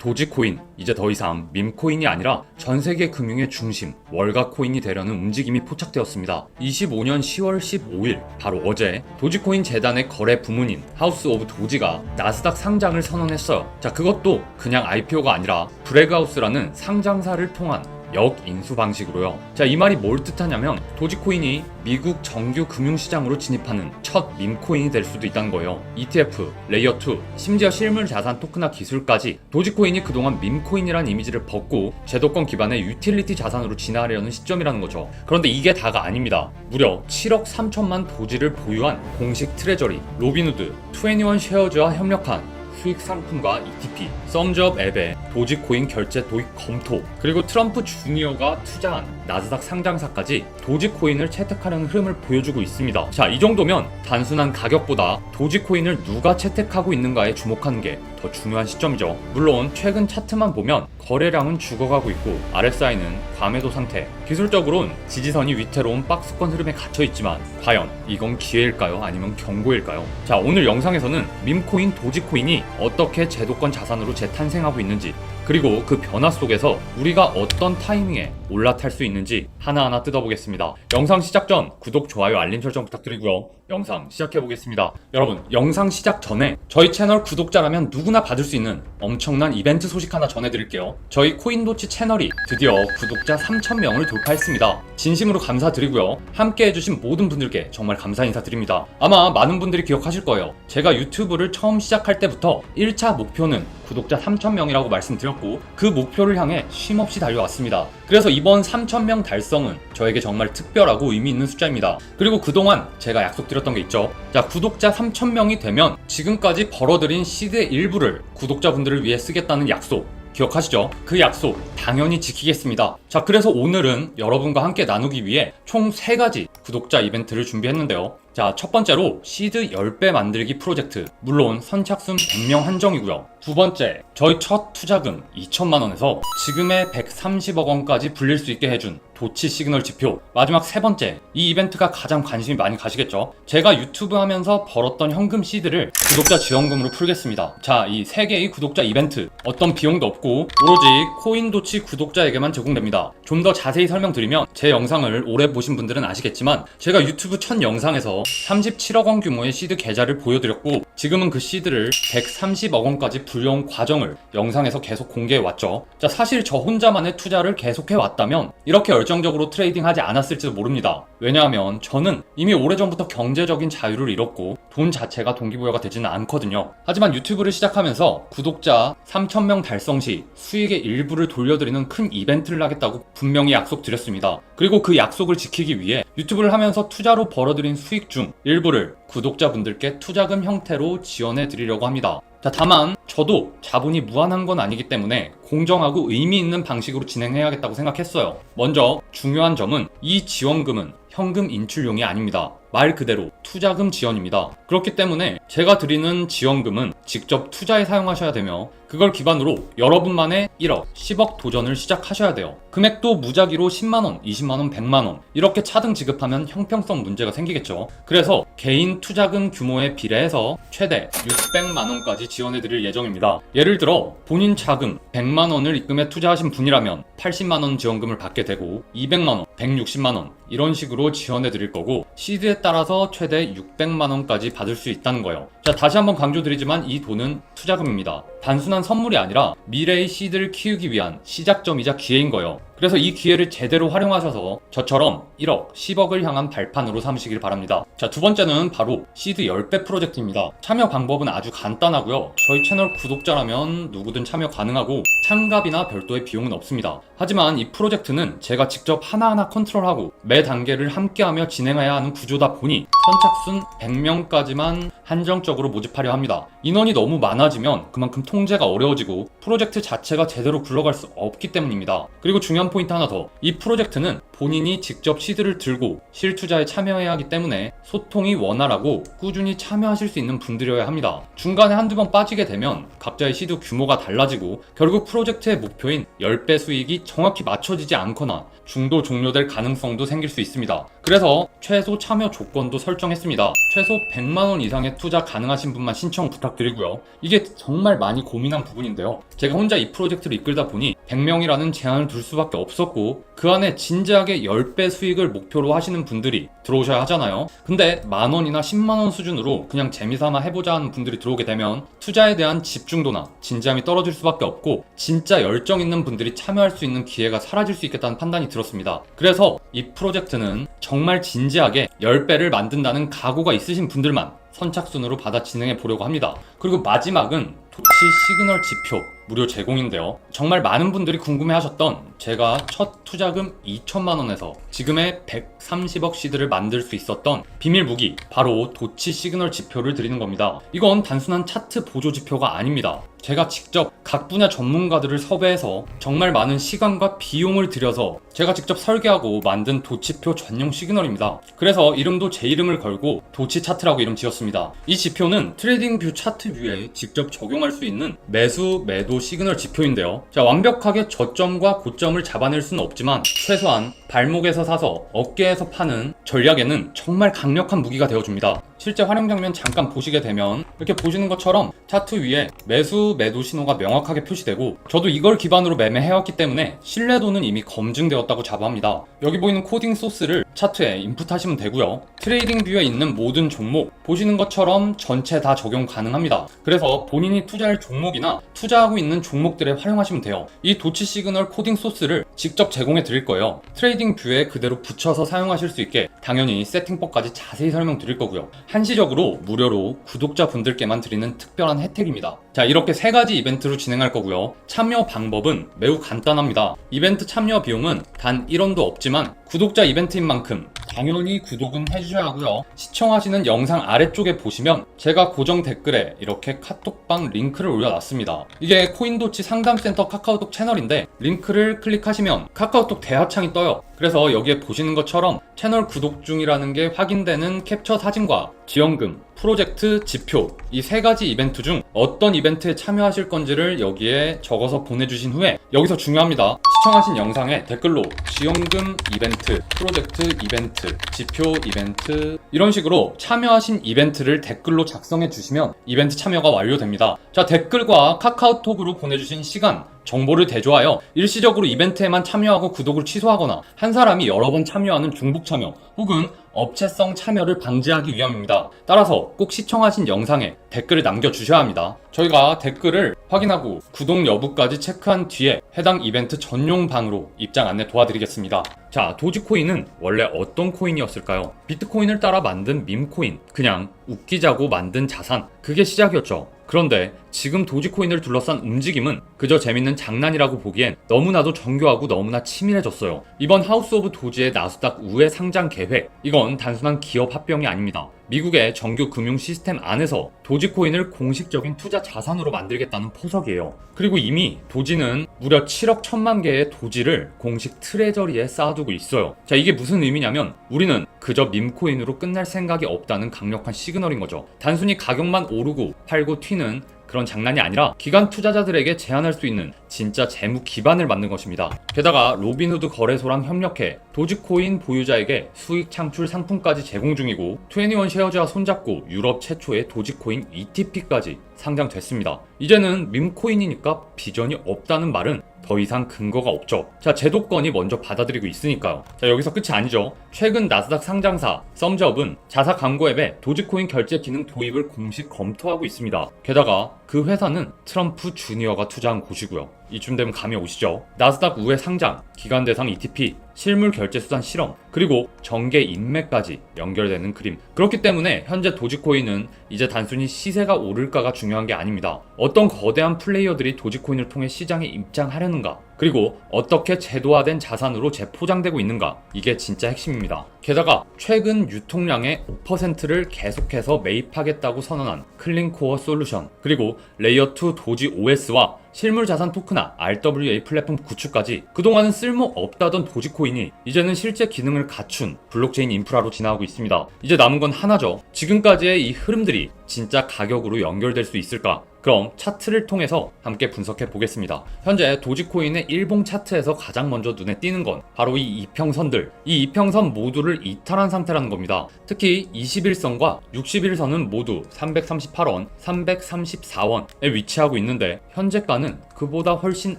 도지코인, 이제 더 이상 밈코인이 아니라 전 세계 금융의 중심, 월가코인이 되려는 움직임이 포착되었습니다. 25년 10월 15일, 바로 어제 도지코인 재단의 거래 부문인 하우스 오브 도지가 나스닥 상장을 선언했어요. 자, 그것도 그냥 IPO가 아니라 브레그하우스라는 상장사를 통한 역인수 방식으로요. 자, 이 말이 뭘 뜻하냐면 도지코인이 미국 정규 금융시장으로 진입하는 첫 밈코인이 될 수도 있다는 거예요. ETF, 레이어2, 심지어 실물 자산 토큰화 기술까지 도지코인이 그동안 밈코인이라는 이미지를 벗고 제도권 기반의 유틸리티 자산으로 진화하려는 시점이라는 거죠. 그런데 이게 다가 아닙니다. 무려 7억 3천만 도지를 보유한 공식 트레저리 로빈후드, 21 쉐어즈와 협력한 수익 상품과 ETP, 썸즈업 앱에 도지코인 결제 도입 검토, 그리고 트럼프 주니어가 투자한 나스닥 상장사까지 도지코인을 채택하려는 흐름을 보여주고 있습니다. 자, 이 정도면 단순한 가격보다 도지코인을 누가 채택하고 있는가에 주목하는 게 더 중요한 시점이죠. 물론 최근 차트만 보면 거래량은 죽어가고 있고 RSI는 과매도 상태, 기술적으로는 지지선이 위태로운 박스권 흐름에 갇혀있지만 과연 이건 기회일까요? 아니면 경고일까요? 자, 오늘 영상에서는 밈코인 도지코인이 어떻게 제도권 자산으로 재탄생하고 있는지, 그리고 그 변화 속에서 우리가 어떤 타이밍에 올라탈 수 있는지 하나하나 뜯어보겠습니다. 영상 시작 전 구독, 좋아요, 알림 설정 부탁드리고요. 영상 시작해보겠습니다. 여러분, 영상 시작 전에 저희 채널 구독자라면 누구나 받을 수 있는 엄청난 이벤트 소식 하나 전해드릴게요. 저희 코인도치 채널이 드디어 구독자 3,000명을 돌파했습니다. 진심으로 감사드리고요. 함께 해주신 모든 분들께 정말 감사 인사드립니다. 아마 많은 분들이 기억하실 거예요. 제가 유튜브를 처음 시작할 때부터 1차 목표는 구독자 3,000명이라고 말씀드렸고 그 목표를 향해 쉼없이 달려왔습니다. 그래서 이번 3,000명 달성은 저에게 정말 특별하고 의미 있는 숫자입니다. 그리고 그동안 제가 약속드렸던 게 있죠. 자, 구독자 3,000명이 되면 지금까지 벌어들인 시드의 일부를 구독자분들을 위해 쓰겠다는 약속 기억하시죠? 그 약속 당연히 지키겠습니다. 자, 그래서 오늘은 여러분과 함께 나누기 위해 총 3가지 구독자 이벤트를 준비했는데요. 자, 첫 번째로 시드 10배 만들기 프로젝트, 물론 선착순 100명 한정이고요. 두 번째, 저희 첫 투자금 2천만원에서 지금의 130억 원까지 불릴 수 있게 해준 도치 시그널 지표. 마지막 세 번째, 이 이벤트가 가장 관심이 많이 가시겠죠? 제가 유튜브 하면서 벌었던 현금 시드를 구독자 지원금으로 풀겠습니다. 자, 이 3개의 구독자 이벤트 어떤 비용도 없고 오로지 코인도치 구독자에게만 제공됩니다. 좀 더 자세히 설명드리면 제 영상을 오래 보신 분들은 아시겠지만 제가 유튜브 첫 영상에서 37억 원 규모의 시드 계좌를 보여드렸고 지금은 그 시드를 130억 원까지 불려온 과정을 영상에서 계속 공개해왔죠. 자, 사실 저 혼자만의 투자를 계속해왔다면 이렇게 열정적으로 트레이딩하지 않았을지도 모릅니다. 왜냐하면 저는 이미 오래전부터 경제적인 자유를 잃었고 돈 자체가 동기부여가 되지는 않거든요. 하지만 유튜브를 시작하면서 구독자 3,000명 달성 시 수익의 일부를 돌려드리는 큰 이벤트를 하겠다고 분명히 약속드렸습니다. 그리고 그 약속을 지키기 위해 유튜브를 하면서 투자로 벌어들인 수익 중 일부를 구독자분들께 투자금 형태로 지원해 드리려고 합니다. 자, 다만 저도 자본이 무한한 건 아니기 때문에 공정하고 의미 있는 방식으로 진행해야겠다고 생각했어요. 먼저 중요한 점은 이 지원금은 현금 인출용이 아닙니다. 말 그대로 투자금 지원입니다. 그렇기 때문에 제가 드리는 지원금은 직접 투자에 사용하셔야 되며 그걸 기반으로 여러분만의 1억, 10억 도전을 시작하셔야 돼요. 금액도 무작위로 10만원, 20만원, 100만원 이렇게 차등 지급하면 형평성 문제가 생기겠죠. 그래서 개인 투자금 규모에 비례해서 최대 600만원까지 지원해드릴 예정입니다. 예를 들어 본인 자금 100만원을 입금해 투자하신 분이라면 80만원 지원금을 받게 되고 200만원, 160만원 이런 식으로 지원해드릴 거고 시드에 따라서 최대 600만원까지 받을 수 있다는 거예요. 자, 다시 한번 강조드리지만 이 돈은 투자금입니다. 단순한 선물이 아니라 미래의 시드를 키우기 위한 시작점이자 기회인 거예요. 그래서 이 기회를 제대로 활용하셔서 저처럼 1억, 10억을 향한 발판으로 삼으시길 바랍니다. 자, 두 번째는 바로 시드 10배 프로젝트입니다. 참여 방법은 아주 간단하고요. 저희 채널 구독자라면 누구든 참여 가능하고 참가비나 별도의 비용은 없습니다. 하지만 이 프로젝트는 제가 직접 하나하나 컨트롤하고 매 단계를 함께하며 진행해야 하는 구조다 보니 선착순 100명까지만 한정적으로 모집하려 합니다. 인원이 너무 많아지면 그만큼 통제가 어려워지고 프로젝트 자체가 제대로 굴러갈 수 없기 때문입니다. 그리고 중요한 포인트 하나 더, 이 프로젝트는 본인이 직접 시드를 들고 실투자에 참여해야 하기 때문에 소통이 원활하고 꾸준히 참여하실 수 있는 분들이어야 합니다. 중간에 한두 번 빠지게 되면 각자의 시드 규모가 달라지고 결국 프로젝트의 목표인 10배 수익이 정확히 맞춰지지 않거나 중도 종료될 가능성도 생길 수 있습니다. 그래서 최소 참여 조건도 설정했습니다. 최소 100만원 이상의 투자 가능하신 분만 신청 부탁드리고요. 이게 정말 많이 고민한 부분인데요. 제가 혼자 이 프로젝트를 이끌다 보니 100명이라는 제한을 둘 수밖에 없었고 그 안에 진지하게 10배 수익을 목표로 하시는 분들이 들어오셔야 하잖아요. 근데 만원이나 10만원 수준으로 그냥 재미삼아 해보자 하는 분들이 들어오게 되면 투자에 대한 집중도나 진지함이 떨어질 수밖에 없고 진짜 열정 있는 분들이 참여할 수 있는 기회가 사라질 수 있겠다는 판단이 들었습니다. 그래서 이 프로젝트는 정말 진지하게 10배를 만든다는 각오가 있으신 분들만 선착순으로 받아 진행해 보려고 합니다. 그리고 마지막은 도치 시그널 지표 무료 제공인데요. 정말 많은 분들이 궁금해하셨던 제가 첫 투자금 2천만원에서 지금의 130억 시드를 만들 수 있었던 비밀 무기 바로 도치 시그널 지표를 드리는 겁니다. 이건 단순한 차트 보조 지표가 아닙니다. 제가 직접 각 분야 전문가들을 섭외해서 정말 많은 시간과 비용을 들여서 제가 직접 설계하고 만든 도치표 전용 시그널입니다. 그래서 이름도 제 이름을 걸고 도치 차트라고 이름 지었습니다. 이 지표는 트레이딩 뷰 차트 뷰에 직접 적용할 수 있는 매수, 매도 시그널 지표인데요. 자, 완벽하게 저점과 고점을 잡아낼 수는 없지만 최소한 발목에서 사서 어깨에서 파는 전략에는 정말 강력한 무기가 되어줍니다. 실제 활용 장면 잠깐 보시게 되면 이렇게 보시는 것처럼 차트 위에 매수, 매도 신호가 명확하게 표시되고 저도 이걸 기반으로 매매해왔기 때문에 신뢰도는 이미 검증되었다고 자부합니다. 여기 보이는 코딩 소스를 차트에 인풋하시면 되고요. 트레이딩 뷰에 있는 모든 종목 보시는 것처럼 전체 다 적용 가능합니다. 그래서 본인이 투자할 종목이나 투자하고 있는 종목들에 활용하시면 돼요. 이 도치 시그널 코딩 소스를 직접 제공해 드릴 거예요. 트레이딩 뷰에 그대로 붙여서 사용하실 수 있게 당연히 세팅법까지 자세히 설명드릴 거고요. 한시적으로 무료로 구독자분들께만 드리는 특별한 혜택입니다. 자, 이렇게 3가지 이벤트로 진행할 거고요. 참여 방법은 매우 간단합니다. 이벤트 참여 비용은 단 1원도 없지만 구독자 이벤트인 만큼 당연히 구독은 해주셔야 하고요. 시청하시는 영상 아래쪽에 보시면 제가 고정 댓글에 이렇게 카톡방 링크를 올려놨습니다. 이게 코인도치 상담센터 카카오톡 채널인데 링크를 클릭하시면 카카오톡 대화창이 떠요. 그래서 여기에 보시는 것처럼 채널 구독 중이라는 게 확인되는 캡처 사진과 지원금, 프로젝트 지표 이 3가지 이벤트 중 어떤 이벤트에 참여하실 건지를 여기에 적어서 보내주신 후에 여기서 중요합니다. 시청하신 영상에 댓글로 지원금 이벤트, 프로젝트 이벤트, 지표 이벤트 이런 식으로 참여하신 이벤트를 댓글로 작성해 주시면 이벤트 참여가 완료됩니다. 자, 댓글과 카카오톡으로 보내주신 시간 정보를 대조하여 일시적으로 이벤트에만 참여하고 구독을 취소하거나 한 사람이 여러 번 참여하는 중복 참여 혹은 업체성 참여를 방지하기 위함입니다. 따라서 꼭 시청하신 영상에 댓글을 남겨주셔야 합니다. 저희가 댓글을 확인하고 구독 여부까지 체크한 뒤에 해당 이벤트 전용 방으로 입장 안내 도와드리겠습니다. 자, 도지코인은 원래 어떤 코인이었을까요? 비트코인을 따라 만든 밈코인, 그냥 웃기자고 만든 자산, 그게 시작이었죠. 그런데 지금 도지코인을 둘러싼 움직임은 그저 재밌는 장난이라고 보기엔 너무나도 정교하고 너무나 치밀해졌어요. 이번 하우스 오브 도지의 나스닥 우회 상장 계획, 이건 단순한 기업 합병이 아닙니다. 미국의 정규 금융 시스템 안에서 도지코인을 공식적인 투자 자산으로 만들겠다는 포석이에요. 그리고 이미 도지는 무려 7억 1천만 개의 도지를 공식 트레저리에 쌓아두고 있어요. 자, 이게 무슨 의미냐면 우리는 그저 밈코인으로 끝날 생각이 없다는 강력한 시그널인 거죠. 단순히 가격만 오르고 팔고 튀는 그런 장난이 아니라 기관 투자자들에게 제한할 수 있는 진짜 재무 기반을 만든 것입니다. 게다가 로빈후드 거래소랑 협력해 도지코인 보유자에게 수익 창출 상품까지 제공 중이고 21 쉐어즈와 손잡고 유럽 최초의 도지코인 ETP까지 상장됐습니다. 이제는 밈코인이니까 비전이 없다는 말은 더 이상 근거가 없죠. 자, 제도권이 먼저 받아들이고 있으니까요. 자, 여기서 끝이 아니죠. 최근 나스닥 상장사 썸즈업은 자사 광고 앱에 도지코인 결제 기능 도입을 공식 검토하고 있습니다. 게다가 그 회사는 트럼프 주니어가 투자한 곳이고요. 이쯤 되면 감이 오시죠? 나스닥 우회 상장, 기관 대상 ETP, 실물 결제 수단 실험, 그리고 정계 인맥까지 연결되는 그림. 그렇기 때문에 현재 도지코인은 이제 단순히 시세가 오를까가 중요한 게 아닙니다. 어떤 거대한 플레이어들이 도지코인을 통해 시장에 입장하려는가, 그리고 어떻게 제도화된 자산으로 재포장되고 있는가, 이게 진짜 핵심입니다. 게다가 최근 유통량의 5%를 계속해서 매입하겠다고 선언한 클린코어 솔루션, 그리고 레이어2 도지 OS와 실물 자산 토크나 RWA 플랫폼 구축까지 그동안은 쓸모없다던 도지코인이 이제는 실제 기능을 갖춘 블록체인 인프라로 지나가고 있습니다. 이제 남은 건 하나죠. 지금까지의 이 흐름들이 진짜 가격으로 연결될 수 있을까? 그럼 차트를 통해서 함께 분석해 보겠습니다. 현재 도지코인의 일봉 차트에서 가장 먼저 눈에 띄는 건 바로 이 이평선들, 이 이평선 모두를 이탈한 상태라는 겁니다. 특히 21선과 61선은 모두 338원, 334원에 위치하고 있는데 현재가는 그보다 훨씬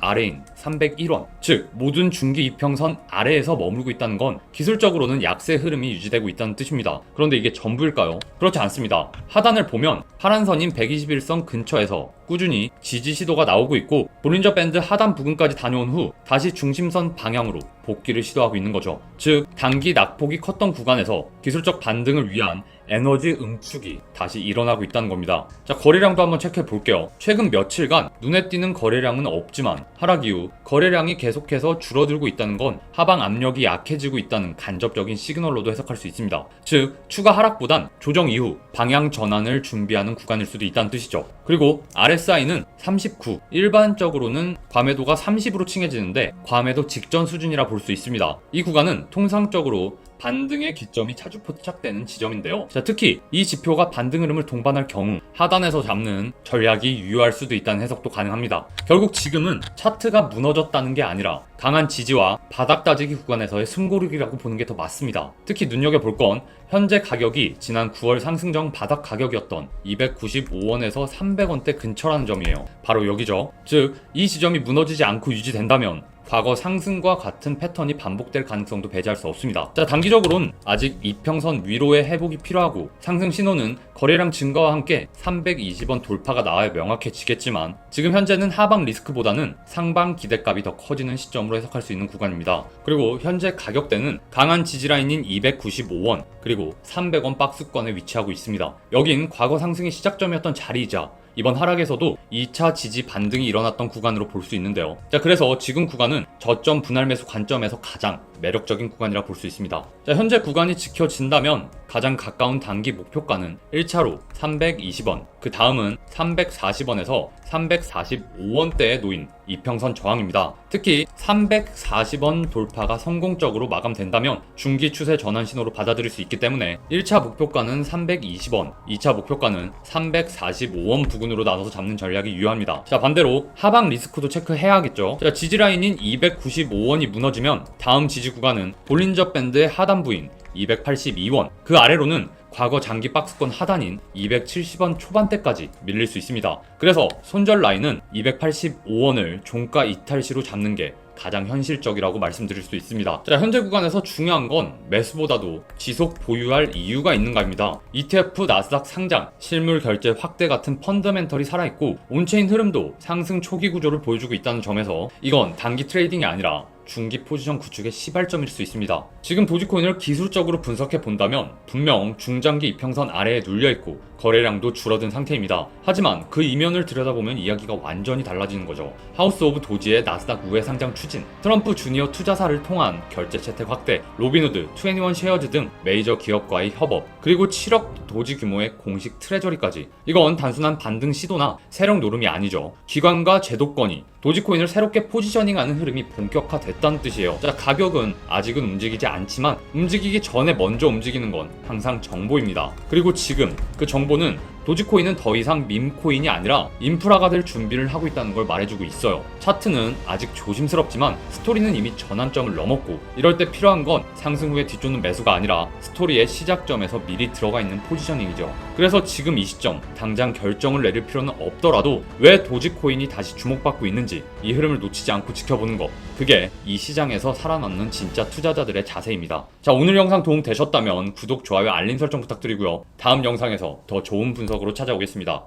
아래인 301원, 즉 모든 중기 이평선 아래에서 머물고 있다는 건 기술적으로는 약세 흐름이 유지되고 있다는 뜻입니다. 그런데 이게 전부일까요? 그렇지 않습니다. 하단을 보면 파란 선인 121선 근처에서 꾸준히 지지 시도가 나오고 있고 볼린저 밴드 하단 부근까지 다녀온 후 다시 중심선 방향으로 복귀를 시도하고 있는 거죠. 즉 단기 낙폭이 컸던 구간에서 기술적 반등을 위한 에너지 응축이 다시 일어나고 있다는 겁니다. 자, 거래량도 한번 체크해 볼게요. 최근 며칠간 눈에 띄는 거래량은 없지만 하락 이후 거래량이 계속해서 줄어들고 있다는 건 하방 압력이 약해지고 있다는 간접적인 시그널로도 해석할 수 있습니다. 즉 추가 하락보단 조정 이후 방향 전환을 준비하는 구간일 수도 있다는 뜻이죠. 그리고 RSI는 39, 일반적으로는 과매도가 30으로 칭해지는데 과매도 직전 수준이라 볼 수 있습니다. 이 구간은 통상적으로 반등의 기점이 자주 포착되는 지점인데요. 자, 특히 이 지표가 반등 흐름을 동반할 경우 하단에서 잡는 전략이 유효할 수도 있다는 해석도 가능합니다. 결국 지금은 차트가 무너졌다는 게 아니라 강한 지지와 바닥 다지기 구간에서의 숨고르기라고 보는 게 더 맞습니다. 특히 눈여겨볼 건 현재 가격이 지난 9월 상승 전 바닥 가격이었던 295원에서 300원대 근처라는 점이에요. 바로 여기죠. 즉 이 지점이 무너지지 않고 유지된다면 과거 상승과 같은 패턴이 반복될 가능성도 배제할 수 없습니다. 자, 단기적으로는 아직 이평선 위로의 회복이 필요하고 상승 신호는 거래량 증가와 함께 320원 돌파가 나와야 명확해지겠지만 지금 현재는 하방 리스크보다는 상방 기대값이 더 커지는 시점으로 해석할 수 있는 구간입니다. 그리고 현재 가격대는 강한 지지라인인 295원 그리고 300원 박스권에 위치하고 있습니다. 여긴 과거 상승의 시작점이었던 자리이자 이번 하락에서도 2차 지지 반등이 일어났던 구간으로 볼 수 있는데요. 자, 그래서 지금 구간은 저점 분할 매수 관점에서 가장 매력적인 구간이라 볼 수 있습니다. 자, 현재 구간이 지켜진다면 가장 가까운 단기 목표가는 1차로 320원, 그 다음은 340원에서 345원대에 놓인 이평선 저항입니다. 특히 340원 돌파가 성공적으로 마감된다면 중기 추세 전환 신호로 받아들일 수 있기 때문에 1차 목표가는 320원, 2차 목표가는 345원 부근으로 나눠서 잡는 전략이 유효합니다. 자, 반대로 하방 리스크도 체크해야겠죠. 자, 지지라인인 295원이 무너지면 다음 지지 구간은 볼린저 밴드의 하단부인 282원, 그 아래로는 과거 장기 박스권 하단인 270원 초반대까지 밀릴 수 있습니다. 그래서 손절 라인은 285원을 종가 이탈 시로 잡는 게 가장 현실적이라고 말씀드릴 수 있습니다. 자, 현재 구간에서 중요한 건 매수보다도 지속 보유할 이유가 있는가입니다. ETF 나스닥 상장, 실물 결제 확대 같은 펀더멘털이 살아있고 온체인 흐름도 상승 초기 구조를 보여주고 있다는 점에서 이건 단기 트레이딩이 아니라 중기 포지션 구축의 시발점일 수 있습니다. 지금 도지코인을 기술적으로 분석해 본다면 분명 중장기 이평선 아래에 눌려있고 거래량도 줄어든 상태입니다. 하지만 그 이면을 들여다보면 이야기가 완전히 달라지는 거죠. 하우스 오브 도지의 나스닥 우회 상장 추진, 트럼프 주니어 투자사를 통한 결제 채택 확대, 로빈후드, 21 쉐어즈 등 메이저 기업과의 협업, 그리고 7억 도지 규모의 공식 트레저리까지. 이건 단순한 반등 시도나 세력 노름이 아니죠. 기관과 제도권이 도지코인을 새롭게 포지셔닝하는 흐름이 본격화됐다는 뜻이에요. 자, 가격은 아직은 움직이지 않지만 움직이기 전에 먼저 움직이는 건 항상 정보입니다. 그리고 지금 그 정보는 도지코인은 더 이상 밈코인이 아니라 인프라가 될 준비를 하고 있다는 걸 말해주고 있어요. 차트는 아직 조심스럽지만 스토리는 이미 전환점을 넘었고 이럴 때 필요한 건 상승 후에 뒤쫓는 매수가 아니라 스토리의 시작점에서 미리 들어가 있는 포지셔닝이죠. 그래서 지금 이 시점 당장 결정을 내릴 필요는 없더라도 왜 도지코인이 다시 주목받고 있는지 이 흐름을 놓치지 않고 지켜보는 것, 그게 이 시장에서 살아남는 진짜 투자자들의 자세입니다. 자, 오늘 영상 도움 되셨다면 구독, 좋아요, 알림 설정 부탁드리고요. 다음 영상에서 더 좋은 분석으로 찾아오겠습니다.